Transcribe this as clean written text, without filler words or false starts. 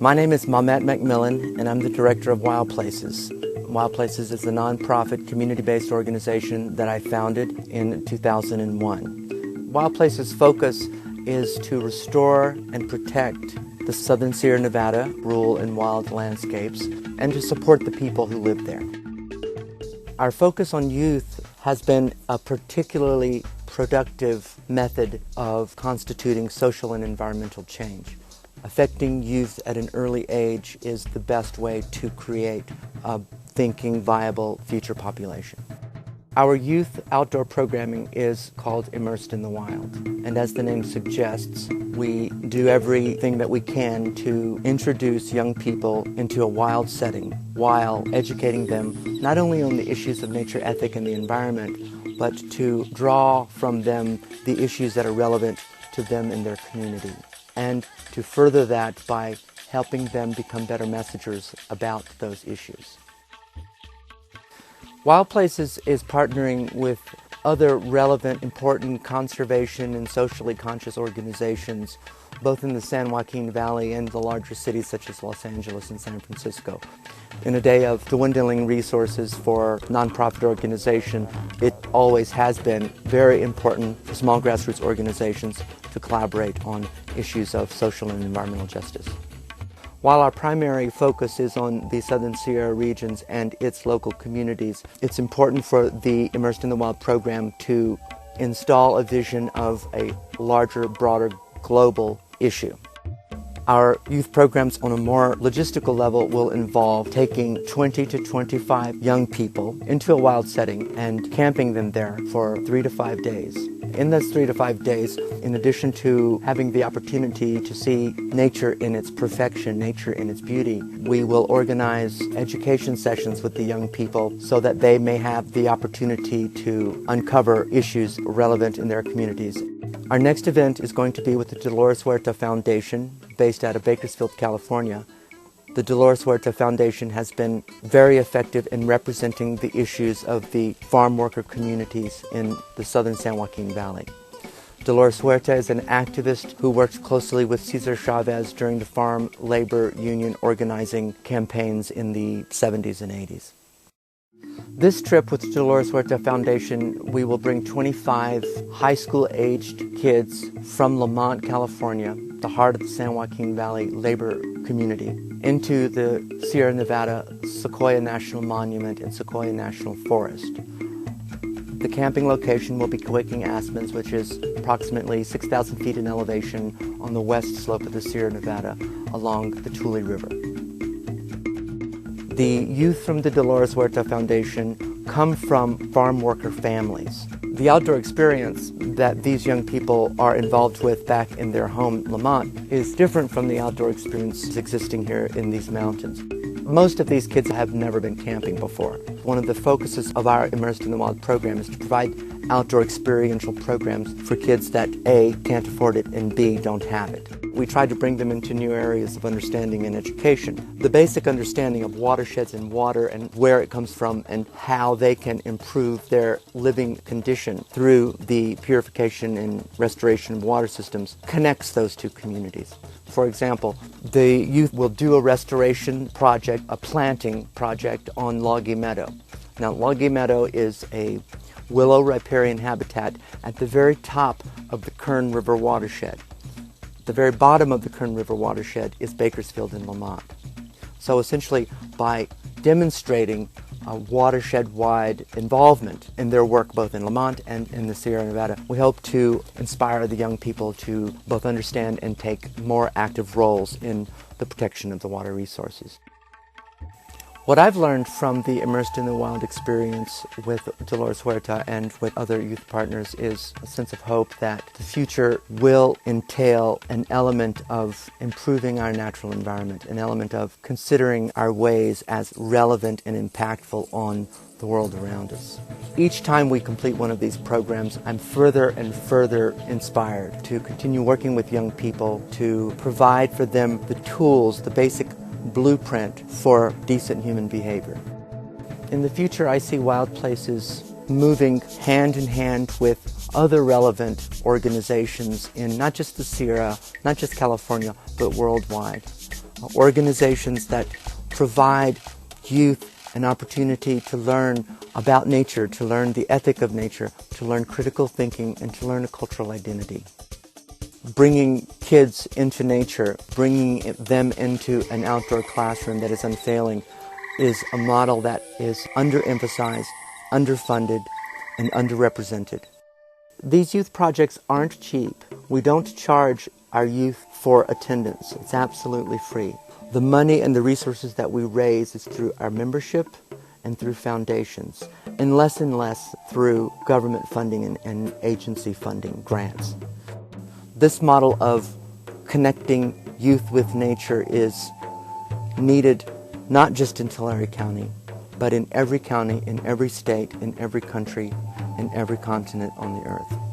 My name is Mamet McMillan, and I'm the director of WildPlaces. WildPlaces is a nonprofit, community-based organization that I founded in 2001. WildPlaces' focus is to restore and protect the southern Sierra Nevada rural and wild landscapes, and to support the people who live there. Our focus on youth has been a particularly productive method of constituting social and environmental change. Affecting youth at an early age is the best way to create a thinking, viable future population. Our youth outdoor programming is called Immersed in the Wild, and as the name suggests, we do everything that we can to introduce young people into a wild setting while educating them not only on the issues of nature ethic and the environment, but to draw from them the issues that are relevant to them in their community, and to further that by helping them become better messengers about those issues. WildPlaces is partnering with other relevant, important conservation and socially conscious organizations, both in the San Joaquin Valley and the larger cities such as Los Angeles and San Francisco. In a day of dwindling resources for nonprofit organization, it always has been very important for small grassroots organizations to collaborate on issues of social and environmental justice. While our primary focus is on the Southern Sierra regions and its local communities, it's important for the Immersed in the Wild program to install a vision of a larger, broader, global issue. Our youth programs on a more logistical level will involve taking 20 to 25 young people into a wild setting and camping them there for 3 to 5 days. In those 3 to 5 days, in addition to having the opportunity to see nature in its perfection, nature in its beauty, we will organize education sessions with the young people so that they may have the opportunity to uncover issues relevant in their communities. Our next event is going to be with the Dolores Huerta Foundation, based out of Bakersfield, California. The Dolores Huerta Foundation has been very effective in representing the issues of the farm worker communities in the southern San Joaquin Valley. Dolores Huerta is an activist who worked closely with Cesar Chavez during the farm labor union organizing campaigns in the 70s and 80s. This trip with the Dolores Huerta Foundation, we will bring 25 high school-aged kids from Lamont, California, the heart of the San Joaquin Valley labor community, into the Sierra Nevada Sequoia National Monument and Sequoia National Forest. The camping location will be Quaking Aspens, which is approximately 6,000 feet in elevation on the west slope of the Sierra Nevada along the Tule River. The youth from the Dolores Huerta Foundation come from farm worker families. The outdoor experience that these young people are involved with back in their home, Lamont, is different from the outdoor experience existing here in these mountains. Most of these kids have never been camping before. One of the focuses of our Immersed in the Wild program is to provide outdoor experiential programs for kids that A, can't afford it, and B, don't have it. We try to bring them into new areas of understanding and education. The basic understanding of watersheds and water and where it comes from and how they can improve their living condition through the purification and restoration of water systems connects those two communities. For example, the youth will do a restoration project, a planting project on Loggy Meadow. Now, Loggy Meadow is a willow riparian habitat at the very top of the Kern River watershed. The very bottom of the Kern River watershed is Bakersfield and Lamont. So essentially, by demonstrating a watershed-wide involvement in their work both in Lamont and in the Sierra Nevada, we hope to inspire the young people to both understand and take more active roles in the protection of the water resources. What I've learned from the Immersed in the Wild experience with Dolores Huerta and with other youth partners is a sense of hope that the future will entail an element of improving our natural environment, an element of considering our ways as relevant and impactful on the world around us. Each time we complete one of these programs, I'm further and further inspired to continue working with young people to provide for them the tools, the basic blueprint for decent human behavior. In the future, I see WildPlaces moving hand in hand with other relevant organizations in not just the Sierra, not just California, but worldwide. organizations that provide youth an opportunity to learn about nature, to learn the ethic of nature, to learn critical thinking, and to learn a cultural identity. Bringing kids into nature, bringing them into an outdoor classroom that is unfailing, is a model that is underemphasized, underfunded, and underrepresented. These youth projects aren't cheap. We don't charge our youth for attendance. It's absolutely free. The money and the resources that we raise is through our membership and through foundations, and less through government funding and agency funding, grants. This model of connecting youth with nature is needed not just in Tulare County, but in every county, in every state, in every country, in every continent on the earth.